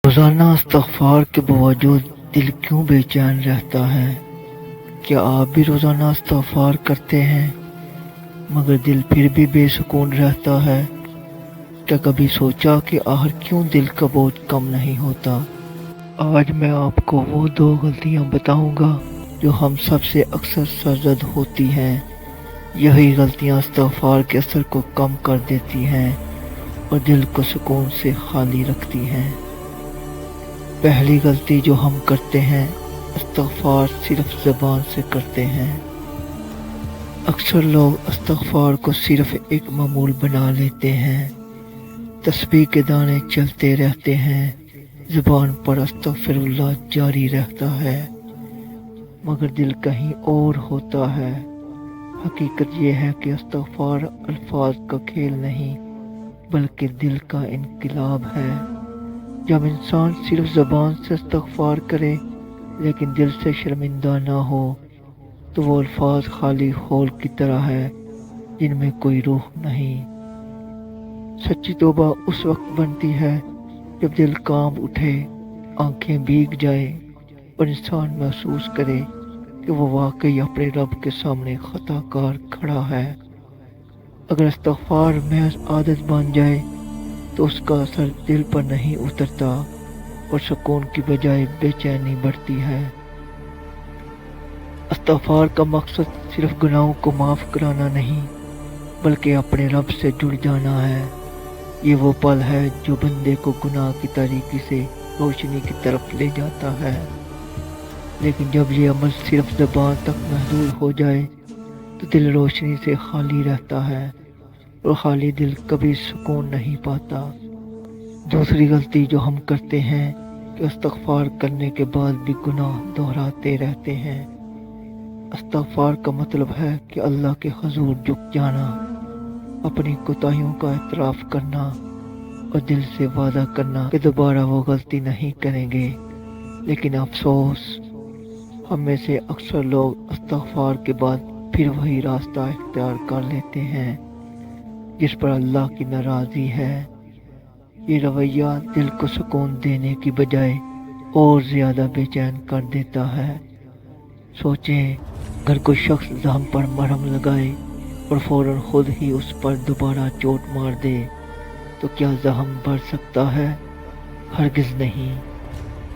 روزانہ استغفار کے باوجود دل کیوں بے چین رہتا ہے؟ کیا آپ بھی روزانہ استغفار کرتے ہیں مگر دل پھر بھی بے سکون رہتا ہے؟ کیا کبھی سوچا کہ آخر کیوں دل کا بوجھ کم نہیں ہوتا؟ آج میں آپ کو وہ 2 غلطیاں بتاؤں گا جو ہم سب سے اکثر سرزد ہوتی ہیں۔ یہی غلطیاں استغفار کے اثر کو کم کر دیتی ہیں اور دل کو سکون سے خالی رکھتی ہیں۔ پہلی غلطی جو ہم کرتے ہیں، استغفار صرف زبان سے کرتے ہیں۔ اکثر لوگ استغفار کو صرف ایک معمول بنا لیتے ہیں، تسبیح کے دانے چلتے رہتے ہیں، زبان پر استغفر اللہ جاری رہتا ہے، مگر دل کہیں اور ہوتا ہے۔ حقیقت یہ ہے کہ استغفار الفاظ کا کھیل نہیں بلکہ دل کا انقلاب ہے۔ جب انسان صرف زبان سے استغفار کرے لیکن دل سے شرمندہ نہ ہو تو وہ الفاظ خالی ہول کی طرح ہے جن میں کوئی روح نہیں۔ سچی توبہ اس وقت بنتی ہے جب دل کانپ اٹھے، آنکھیں بھیگ جائیں اور انسان محسوس کرے کہ وہ واقعی اپنے رب کے سامنے خطا کار کھڑا ہے۔ اگر استغفار محض عادت بن جائے تو اس کا اثر دل پر نہیں اترتا اور سکون کی بجائے بے چینی بڑھتی ہے۔ استغفار کا مقصد صرف گناہوں کو معاف کرانا نہیں بلکہ اپنے رب سے جڑ جانا ہے۔ یہ وہ پل ہے جو بندے کو گناہ کی تاریکی سے روشنی کی طرف لے جاتا ہے، لیکن جب یہ عمل صرف زبان تک محدود ہو جائے تو دل روشنی سے خالی رہتا ہے اور خالی دل کبھی سکون نہیں پاتا۔ دوسری غلطی جو ہم کرتے ہیں کہ استغفار کرنے کے بعد بھی گناہ دہراتے رہتے ہیں۔ استغفار کا مطلب ہے کہ اللہ کے حضور جھک جانا، اپنی کوتاہیوں کا اعتراف کرنا اور دل سے وعدہ کرنا کہ دوبارہ وہ غلطی نہیں کریں گے۔ لیکن افسوس، ہم میں سے اکثر لوگ استغفار کے بعد پھر وہی راستہ اختیار کر لیتے ہیں جس پر اللہ کی ناراضی ہے۔ یہ رویہ دل کو سکون دینے کی بجائے اور زیادہ بے چین کر دیتا ہے۔ سوچیں، اگر کوئی شخص زخم پر مرہم لگائے اور فوراً خود ہی اس پر دوبارہ چوٹ مار دے تو کیا زخم بڑھ سکتا ہے؟ ہرگز نہیں۔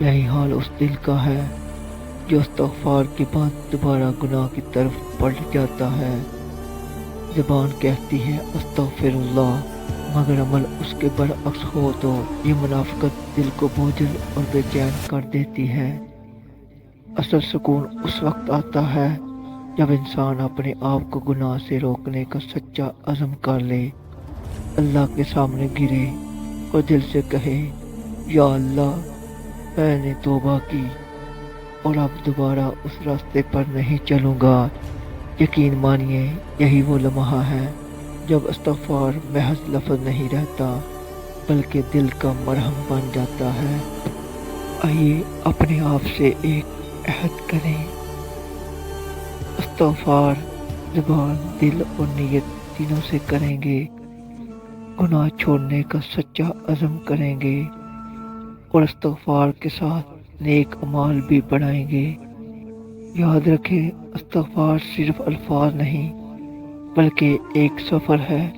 یہی حال اس دل کا ہے جو استغفار کے بعد دوبارہ گناہ کی طرف پلٹ جاتا ہے۔ زبان کہتی ہے استغفر اللہ، مگر عمل اس کے برعکس ہو تو یہ منافقت دل کو بوجھل اور بے چین کر دیتی ہے۔ اصل سکون اس وقت آتا ہے جب انسان اپنے آپ کو گناہ سے روکنے کا سچا عزم کر لے، اللہ کے سامنے گرے اور دل سے کہے یا اللہ، میں نے توبہ کی اور اب دوبارہ اس راستے پر نہیں چلوں گا۔ یقین مانیے، یہی وہ لمحہ ہے جب استغفار محض لفظ نہیں رہتا بلکہ دل کا مرہم بن جاتا ہے۔ آئیے اپنے آپ سے ایک عہد کریں، استغفار زبان، دل اور نیت تینوں سے کریں گے، گناہ چھوڑنے کا سچا عزم کریں گے اور استغفار کے ساتھ نیک اعمال بھی بڑھائیں گے۔ یاد رکھیں، استغفار صرف الفاظ نہیں بلکہ ایک سفر ہے،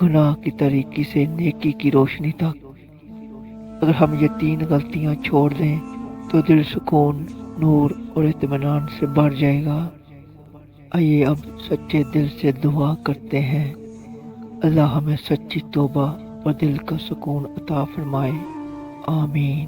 گناہ کی تاریکی سے نیکی کی روشنی تک۔ اگر ہم یہ 3 غلطیاں چھوڑ دیں تو دل سکون، نور اور اطمینان سے بھر جائے گا۔ آئیے اب سچے دل سے دعا کرتے ہیں، اللہ ہمیں سچی توبہ اور دل کا سکون عطا فرمائے، آمین۔